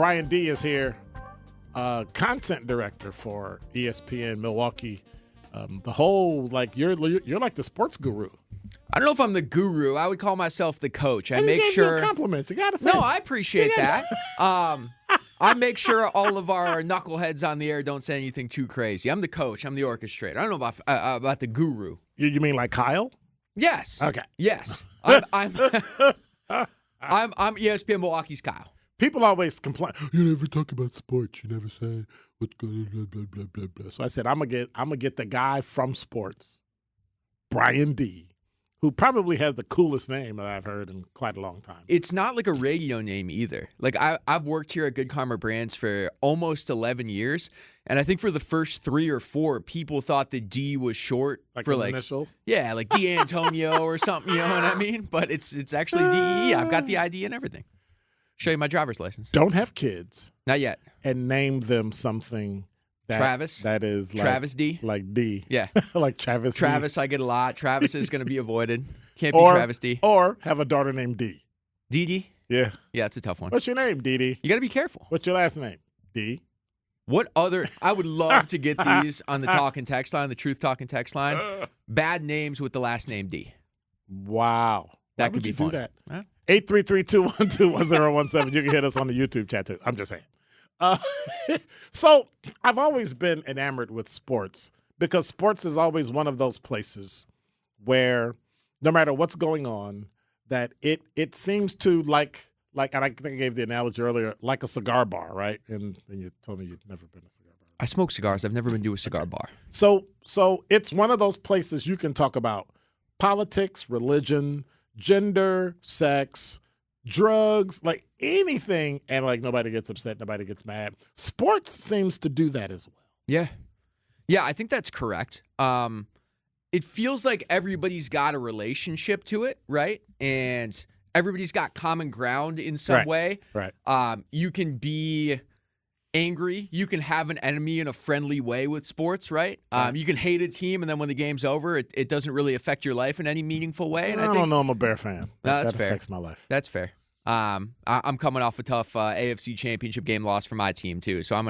Bryan Dee is here, content director for ESPN Milwaukee. The whole, like, you're like the sports guru. I don't know if I'm the guru. I would call myself the coach. I make gave sure. You compliments. You gotta say. No, I appreciate that. I make sure all of our knuckleheads on the air don't say anything too crazy. I'm the coach. I'm the orchestrator. I don't know about the guru. You mean like Kyle? Yes. Okay. Yes. I'm ESPN Milwaukee's Kyle. People always complain. You never talk about sports. You never say what's going on. Blah blah blah blah blah. So I said I'm gonna get the guy from sports, Bryan Dee, who probably has the coolest name that I've heard in quite a long time. It's not like a radio name either. Like I've worked here at Good Karma Brands for almost 11 years, and I think for the first 3 or 4, people thought the D was short for an initial. Yeah, like D'Antonio or something. You know what I mean? But it's actually DEE. I've got the ID and everything. Show you my driver's license. Don't have kids. Not yet. And name them something. Travis. That is like Travis D. Like D. Yeah. Like Travis. Travis, D. I get a lot. Travis is going to be avoided. Can't be or, Travis D. Or have a daughter named D. Dee. Yeah. Yeah, it's a tough one. What's your name, Dee? You got to be careful. What's your last name? D. What other? I would love to get these on the talk and text line, the Truth Talk and text line. Bad names with the last name D. Wow. That could be fun. Do that? Huh? 833-212-1017. You can hit us on the YouTube chat too. I'm just saying. So I've always been enamored with sports because sports is always one of those places where no matter what's going on, that it seems to like and I think I gave the analogy earlier, like a cigar bar, right? And you told me you'd never been a cigar bar. I smoke cigars. I've never been to a cigar bar. So it's one of those places you can talk about politics, religion, gender, sex, drugs, like anything, and like nobody gets upset, nobody gets mad. Sports seems to do that as well. Yeah, I think that's correct. It feels like everybody's got a relationship to it, right? And everybody's got common ground in some way. Right. You can be angry. You can have an enemy in a friendly way with sports, right? You can hate a team, and then when the game's over, it doesn't really affect your life in any meaningful way. And I don't know. I'm a Bear fan. That's that fair. affects my life. That's fair. I'm coming off a tough AFC Championship game loss for my team too, so I'm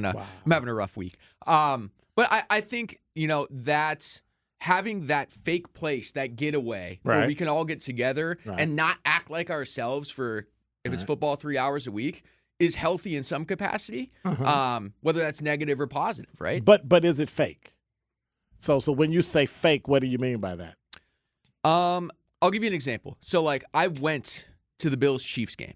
having a rough week. But I think that having that fake place, that getaway, where we can all get together and not act like ourselves for if it's football 3 hours a week, is healthy in some capacity, whether that's negative or positive, right? But is it fake? So when you say fake, what do you mean by that? I'll give you an example. So like I went to the Bills-Chiefs game.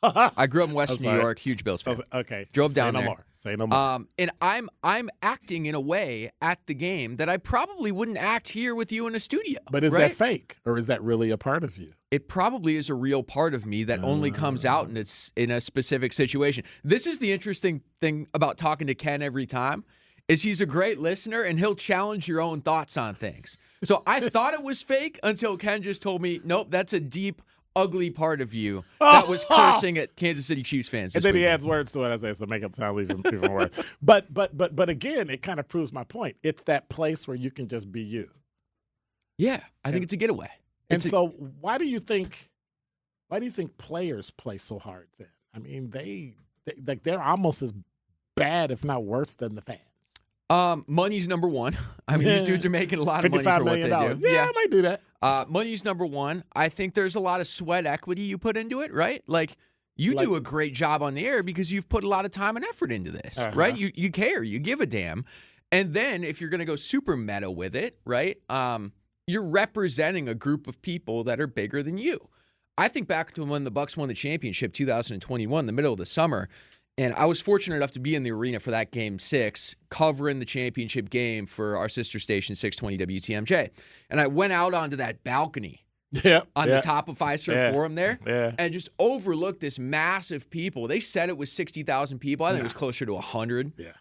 I grew up in Western New York, huge Bills fan. Okay. Drove down there. Say no more. And I'm acting in a way at the game that I probably wouldn't act here with you in a studio. But is that fake, or is that really a part of you? It probably is a real part of me that only comes out in a specific situation. This is the interesting thing about talking to Ken every time, is he's a great listener, and he'll challenge your own thoughts on things. So I thought it was fake until Ken just told me, nope, that's a deep, ugly part of you that was cursing at Kansas City Chiefs fans. And then he adds words to it, as I say, so make it sound even worse. But again, it kind of proves my point. It's that place where you can just be you. Yeah, I think it's a getaway. So why do you think players play so hard then? I mean, they're almost as bad, if not worse, than the fans. Money's number one. I mean, these dudes are making a lot of money for what they do. Yeah, I might do that. Money's number one. I think there's a lot of sweat equity you put into it, right? Like, you do a great job on the air because you've put a lot of time and effort into this, right? You care. You give a damn. And then if you're going to go super meta with it, right, you're representing a group of people that are bigger than you. I think back to when the Bucs won the championship, 2021, the middle of the summer, and I was fortunate enough to be in the arena for that Game 6, covering the championship game for our sister station, 620 WTMJ. And I went out onto that balcony on the top of Fiserv Forum there and just overlooked this massive people. They said it was 60,000 people. I think it was closer to 100. Yeah.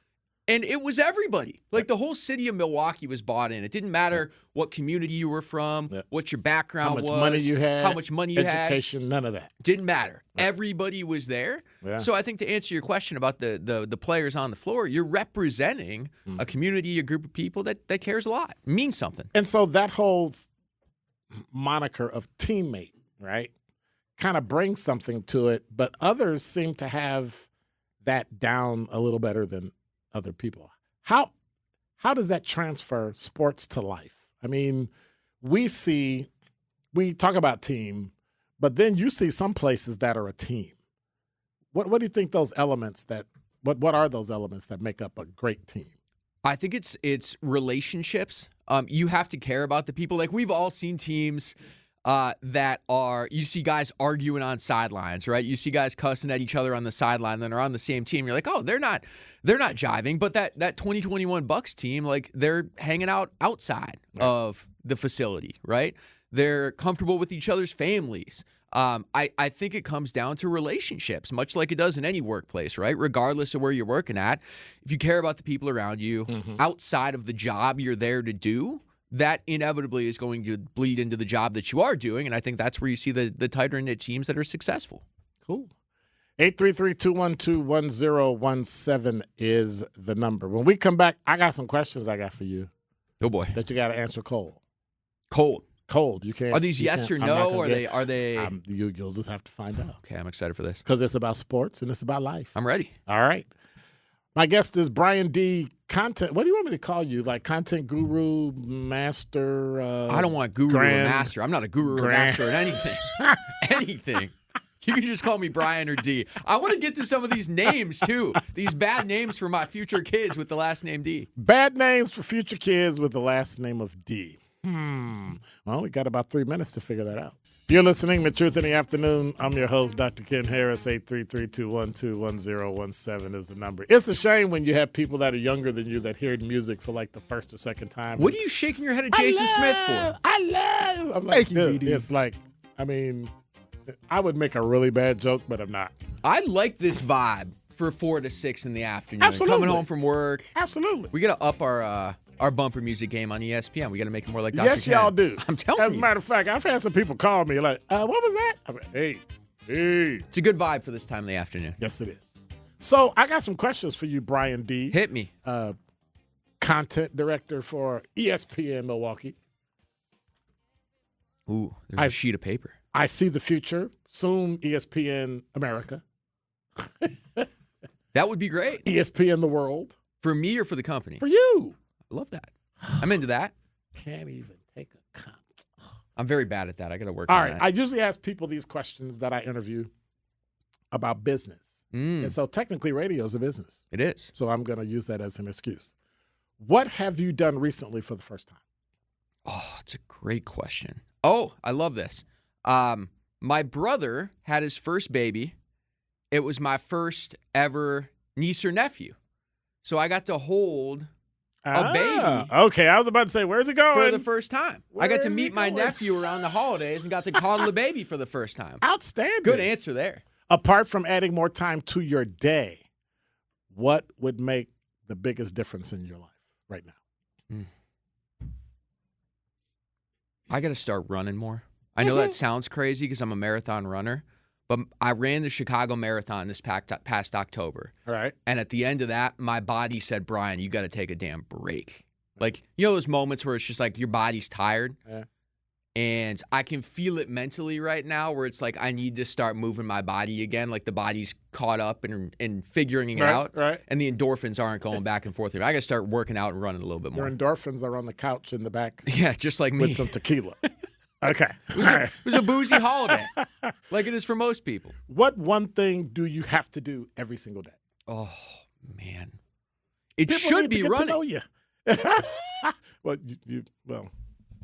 And it was everybody. Like, the whole city of Milwaukee was bought in. It didn't matter what community you were from, what your background was, how much money you had, education, none of that. Didn't matter. Everybody was there. Yeah. So I think to answer your question about the players on the floor, you're representing a community, a group of people that cares a lot, means something. And so that whole moniker of teammate, right, kind of bring something to it, but others seem to have that down a little better than other people. How does that transfer sports to life? I mean, we talk about team, but then you see some places that are a team. What do you think those elements what are those elements that make up a great team? I think it's relationships. You have to care about the people. Like, we've all seen teams you see guys arguing on sidelines, right? You see guys cussing at each other on the sideline, and then are on the same team. You're like, oh, they're not jiving. But that 2021 Bucks team, like, they're hanging out outside of the facility, right? They're comfortable with each other's families. I think it comes down to relationships, much like it does in any workplace, right? Regardless of where you're working at, if you care about the people around you outside of the job you're there to do, that inevitably is going to bleed into the job that you are doing, and I think that's where you see the tighter-knit teams that are successful. Cool. 833-212-1017 is the number. When we come back, I got some questions I got for you. Oh, boy. That you got to answer cold. Cold. You can't. Are these yes or no? Are they? You'll just have to find out. Okay, I'm excited for this. Because it's about sports and it's about life. I'm ready. All right. My guest is Bryan Dee, content. What do you want me to call you? Like content guru, master? I don't want guru or master. I'm not a guru or master at anything. Anything. You can just call me Bryan or D. I want to get to some of these names, too. These bad names for my future kids with the last name D. Bad names for future kids with the last name of D. Well, we got about 3 minutes to figure that out. You're listening to Truth in the Afternoon. I'm your host, Dr. Ken Harris. 833-212-1017 is the number. It's a shame when you have people that are younger than you that hear music for like the first or second time. What are you shaking your head at Jason Smith for? I'm like, it's like, I mean, I would make a really bad joke, but I'm not. I like this vibe for 4 to 6 in the afternoon. Absolutely. Coming home from work. Absolutely. We got to up our bumper music game on ESPN. We got to make it more like Dr. Yes, Ken. y'all do. I'm telling you. As a matter of fact, I've had some people call me like, what was that? I was like, hey. It's a good vibe for this time of the afternoon. Yes, it is. So I got some questions for you, Bryan Dee. Hit me. Content director for ESPN Milwaukee. Ooh, there's a sheet of paper. I see the future. Soon, ESPN America. That would be great. ESPN the world. For me or for the company? For you. I love that. I'm into that. Can't even take a comment. I'm very bad at that. I got to work on that. All right. I usually ask people these questions that I interview about business. And so technically radio is a business. It is. So I'm going to use that as an excuse. What have you done recently for the first time? Oh, it's a great question. Oh, I love this. My brother had his first baby. It was my first ever niece or nephew. So I got to hold a baby. Okay, I was about to say, where's it going? For the first time. I got to meet my nephew around the holidays and got to coddle a baby for the first time. Outstanding. Good answer there. Apart from adding more time to your day, what would make the biggest difference in your life right now? I got to start running more. I know that sounds crazy because I'm a marathon runner, but I ran the Chicago Marathon this past October. All right. And at the end of that, my body said, Bryan, you got to take a damn break. Like, you know those moments where it's just like your body's tired? Yeah. And I can feel it mentally right now where it's like I need to start moving my body again. Like the body's caught up and figuring it out. Right. And the endorphins aren't going back and forth. I got to start working out and running a little bit more. Your endorphins are on the couch in the back. Yeah, just like me. With some tequila. Okay. It was a boozy holiday, like it is for most people. What one thing do you have to do every single day? Oh, man. It People should need be to get running. To know you. Well,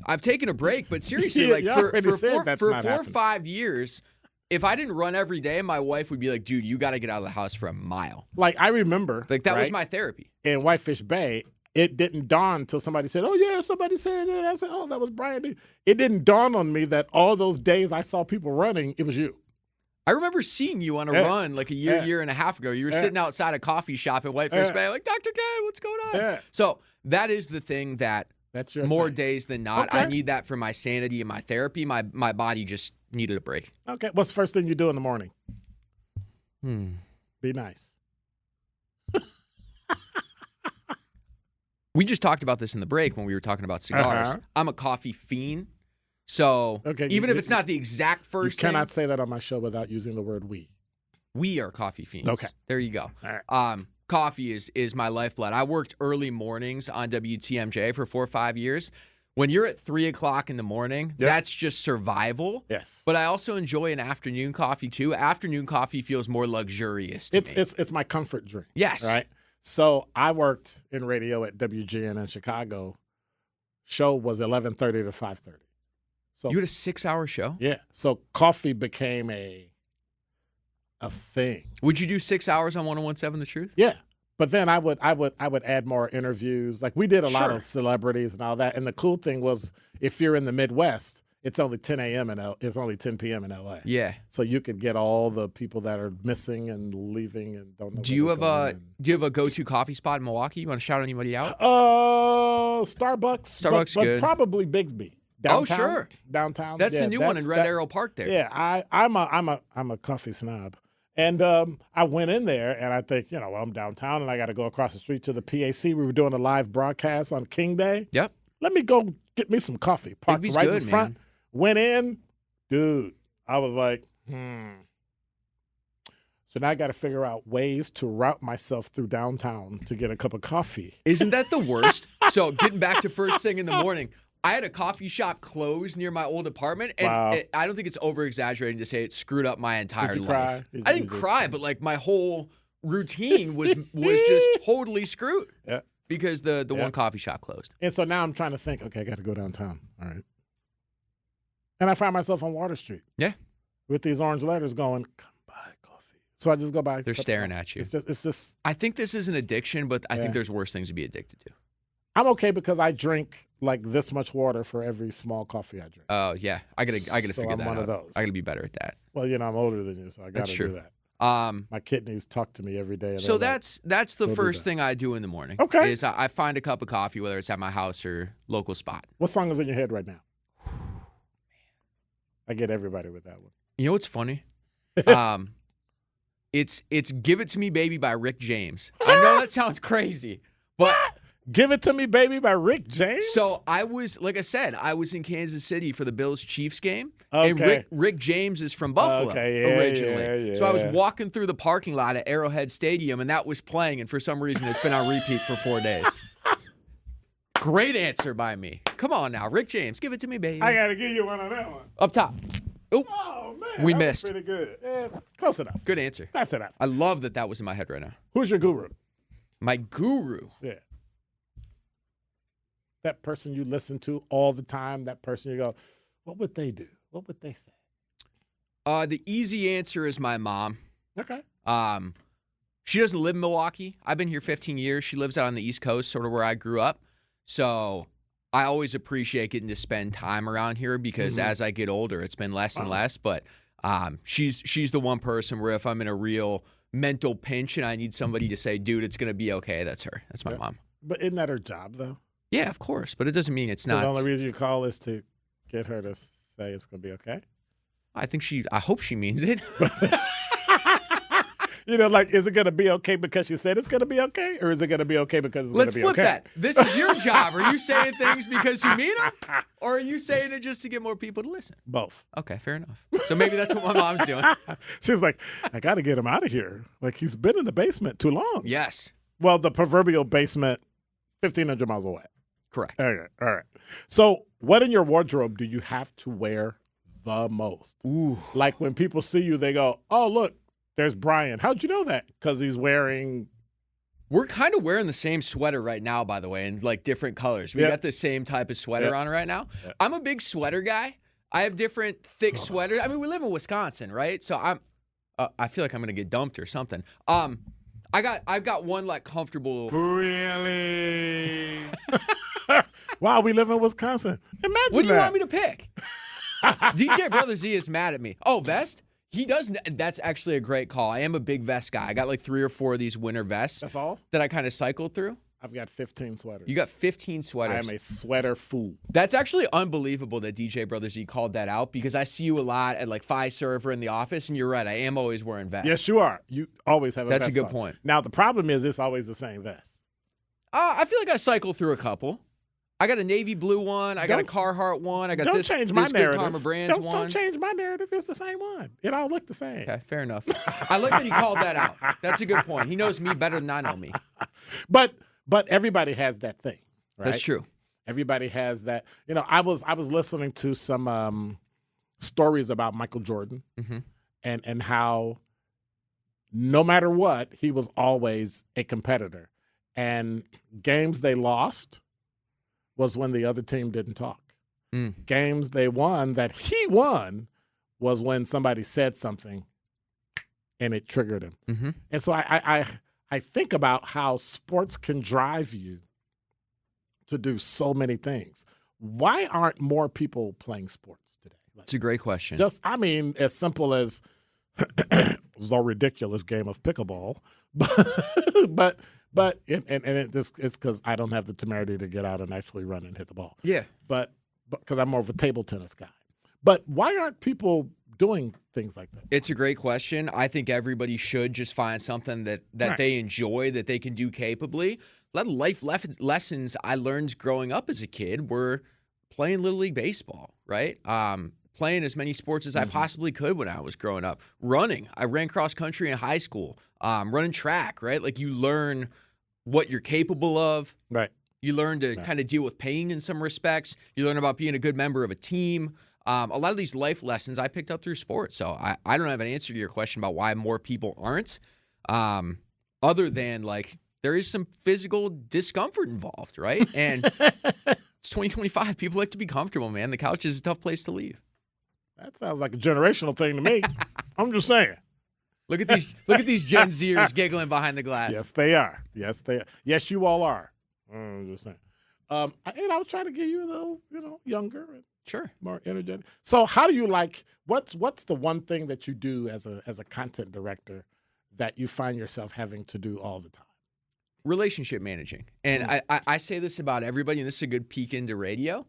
I've taken a break, but seriously, like for 4 or 5 years, if I didn't run every day, my wife would be like, dude, you got to get out of the house for a mile. Like, I remember. Like, that was my therapy. In Whitefish Bay, it didn't dawn until somebody said, oh, yeah, somebody said that. I said, oh, that was Bryan Dee. It didn't dawn on me that all those days I saw people running, it was you. I remember seeing you on a run like a year and a half ago. You were sitting outside a coffee shop at Whitefish Bay like, Dr. Ken, what's going on? So that is the thing that that's your more thing. Days than not, I need that for my sanity and my therapy. My body just needed a break. Okay. What's the first thing you do in the morning? Be nice. We just talked about this in the break when we were talking about cigars. I'm a coffee fiend. So Okay, even if it's not the exact first you cannot say that on my show without using the word we. We are coffee fiends. Okay. There you go. All right. Coffee is my lifeblood. I worked early mornings on WTMJ for 4 or 5 years. When you're at 3 o'clock in the morning, that's just survival. Yes. But I also enjoy an afternoon coffee too. Afternoon coffee feels more luxurious to me. It's my comfort drink. Yes. Right. So I worked in radio at WGN in Chicago. Show was 11:30 to 5:30. So you had a 6-hour show? Yeah. So coffee became a thing. Would you do 6 hours on 101.7 The Truth? Yeah. But then I would add more interviews. Like we did a lot of celebrities and all that. And the cool thing was, if you're in the Midwest, it's only 10 a.m. it's only 10 p.m. in LA. Yeah. So you could get all the people that are missing and leaving and don't know. Do you have a go-to coffee spot in Milwaukee? You want to shout anybody out? Starbucks. Starbucks, but good. Probably Bigsby. Downtown, Oh, sure. Downtown. That's the new one in Red Arrow Park there. Yeah, I'm a coffee snob. And I went in there, and I think, well, I'm downtown, and I got to go across the street to the PAC. We were doing a live broadcast on King Day. Yep. Let me go get me some coffee. Parked Bigby's right good, in front. man. Went in. Dude, I was like, So now I got to figure out ways to route myself through downtown to get a cup of coffee. Isn't that the worst? So getting back to first thing in the morning, I had a coffee shop close near my old apartment, and I don't think it's over-exaggerating to say it screwed up my entire Did you life. cry? I didn't cry, but like my whole routine was just totally screwed because the one coffee shop closed. And so now I'm trying to think, okay, I got to go downtown. All right. And I find myself on Water Street. Yeah. With these orange letters going, come buy coffee. So I just go buy. They're staring at you. It's just. I think this is an addiction, but I think there's worse things to be addicted to. I'm okay because I drink like this much water for every small coffee I drink. Oh yeah, I gotta so figure I'm that one out. of those. I gotta be better at that. Well, I'm older than you, so I gotta do that. My kidneys talk to me every day. And So that's the first thing I do in the morning. Okay. Is I find a cup of coffee, whether it's at my house or local spot. What song is in your head right now? I get everybody with that one. You know what's funny? It's "Give It to Me, Baby" by Rick James. I know that sounds crazy, but "Give It to Me, Baby" by Rick James. So I was, like I said, I was in Kansas City for the Bills-Chiefs game, okay. and Rick James is from Buffalo originally. Yeah. So I was walking through the parking lot at Arrowhead Stadium, and that was playing, and for some reason it's been on repeat for 4 days. Great answer by me. Come on now, Rick James, "Give It to Me, Baby." I gotta give you one on that one. Up top. Oop. Oh man, we that missed. Was pretty good. Yeah, close enough. Good answer. That's enough. I love that was in my head right now. Who's your guru? My guru. Yeah. That person you listen to all the time. That person you go, what would they do? What would they say? The easy answer is my mom. Okay. She doesn't live in Milwaukee. I've been here 15 years. She lives out on the East Coast, sort of where I grew up. So I always appreciate getting to spend time around here because as I get older, it's been less and less. But she's the one person where if I'm in a real mental pinch and I need somebody to say, dude, it's going to be okay, that's her. That's my mom. But isn't that her job, though? Yeah, of course. But it doesn't mean it's not. The only reason you call is to get her to say it's going to be okay? I hope she means it. Like, is it going to be okay because she said it's going to be okay? Or is it going to be okay because it's going to be okay? Let's flip that. This is your job. Are you saying things because you mean them? Or are you saying it just to get more people to listen? Both. Okay, fair enough. So maybe that's what my mom's doing. She's like, I got to get him out of here. Like, he's been in the basement too long. Yes. Well, the proverbial basement, 1,500 miles away. Correct. Okay, all right. So what in your wardrobe do you have to wear the most? Ooh. Like when people see you, they go, oh, look, there's Bryan. How'd you know that? Because he's wearing. We're kind of wearing the same sweater right now, by the way, in like different colors. We got the same type of sweater on right now. Yep. I'm a big sweater guy. I have different thick sweaters. I mean, we live in Wisconsin, right? So I feel like I'm gonna get dumped or something. I've got one like comfortable. Really? Wow, we live in Wisconsin. Imagine what do you want me to pick? DJ Brother Z is mad at me. Oh, vest? He does. That's actually a great call. I am a big vest guy. I got like 3 or 4 of these winter vests. That's all? That I kind of cycle through. I've got 15 sweaters. You got 15 sweaters. I am a sweater fool. That's actually unbelievable that DJ Brother Z called that out because I see you a lot at like Fiserv or in the office, and you're right. I am always wearing vests. Yes, you are. You always have a vest. That's a good on. point. Now, the problem is it's always the same vest. I feel like I cycle through a couple. I got a navy blue one. I got a Carhartt one. I got don't this, change my this narrative. Good Karma Brands one. Don't change my narrative. It's the same one. It all looked the same. Okay, fair enough. I like that he called that out. That's a good point. He knows me better than I know me. But everybody has that thing, right? That's true. Everybody has that. I was listening to some stories about Michael Jordan and how no matter what, he was always a competitor. And games they lost was when the other team didn't talk. Games they won that he won was when somebody said something and it triggered him. And so I think about how sports can drive you to do so many things. Why aren't more people playing sports today? That's a great question. As simple as the ridiculous game of pickleball, but it's because I don't have the temerity to get out and actually run and hit the ball. Yeah. But because I'm more of a table tennis guy. But why aren't people doing things like that? It's a great question. I think everybody should just find something that they enjoy, that they can do capably. A lot of life lessons I learned growing up as a kid were playing Little League Baseball, right? Playing as many sports as I possibly could when I was growing up. Running. I ran cross country in high school. Running track, right? Like you learn what you're capable of. Right. You learn to kind of deal with pain in some respects. You learn about being a good member of a team. A lot of these life lessons I picked up through sports. So I don't have an answer to your question about why more people aren't, other than like there is some physical discomfort involved, right? And it's 2025. People like to be comfortable, man. The couch is a tough place to leave. That sounds like a generational thing to me. I'm just saying. Look at these Gen Zers giggling behind the glass. Yes, they are. Yes, you all are. I'm just saying. I was trying to get you a little, younger and sure, more energetic. So, how do you what's the one thing that you do as a content director that you find yourself having to do all the time? Relationship managing. And I say this about everybody, and this is a good peek into radio.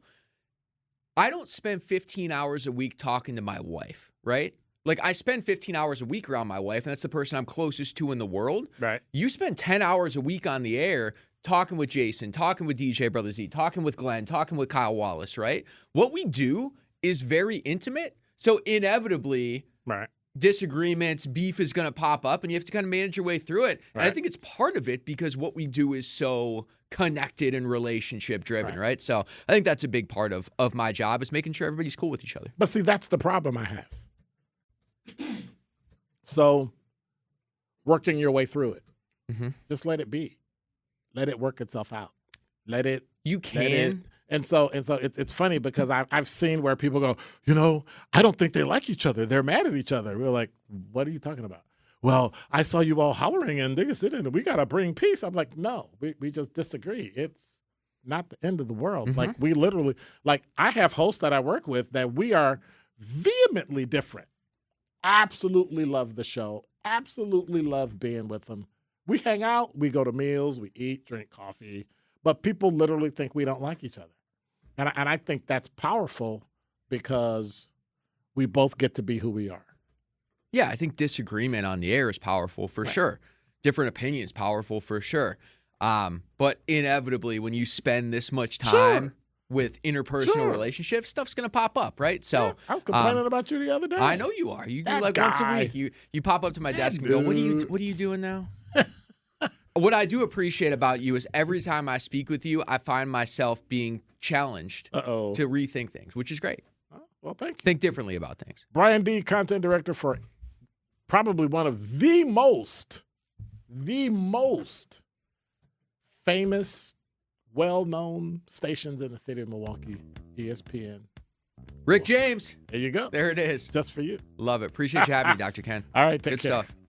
I don't spend 15 hours a week talking to my wife, right? Like, I spend 15 hours a week around my wife, and that's the person I'm closest to in the world. Right. You spend 10 hours a week on the air talking with Jason, talking with DJ Brother Z, talking with Glenn, talking with Kyle Wallace, right? What we do is very intimate. So inevitably, right, disagreements, beef is going to pop up, and you have to kind of manage your way through it. Right. And I think it's part of it because what we do is so connected and relationship driven, right? So I think that's a big part of my job is making sure everybody's cool with each other. But see, that's the problem I have. So working your way through it, just let it be. Let it work itself out. You can. And so it's funny because I've seen where people go, I don't think they like each other. They're mad at each other. We're like, what are you talking about? Well, I saw you all hollering and they said, we got to bring peace. I'm like, no, we just disagree. It's not the end of the world. Like we literally, I have hosts that I work with that we are vehemently different. Absolutely love the show. Absolutely love being with them. We hang out, we go to meals, we eat, drink coffee, but people literally think we don't like each other. And I think that's powerful because we both get to be who we are. Yeah, I think disagreement on the air is powerful for sure. Different opinions powerful for sure. But inevitably, when you spend this much time with interpersonal relationships, stuff's going to pop up, right? So I was complaining about you the other day. I know you are. You do once a week. You pop up to my desk and go, what are you doing now? What I do appreciate about you is every time I speak with you, I find myself being challenged to rethink things, which is great. Well, thank you. Think differently about things. Bryan Dee, content director for probably one of the most famous, well-known stations in the city of Milwaukee, ESPN. Rick James. There you go. There it is. Just for you. Love it. Appreciate you having me, Dr. Ken. All right, take Good care. stuff.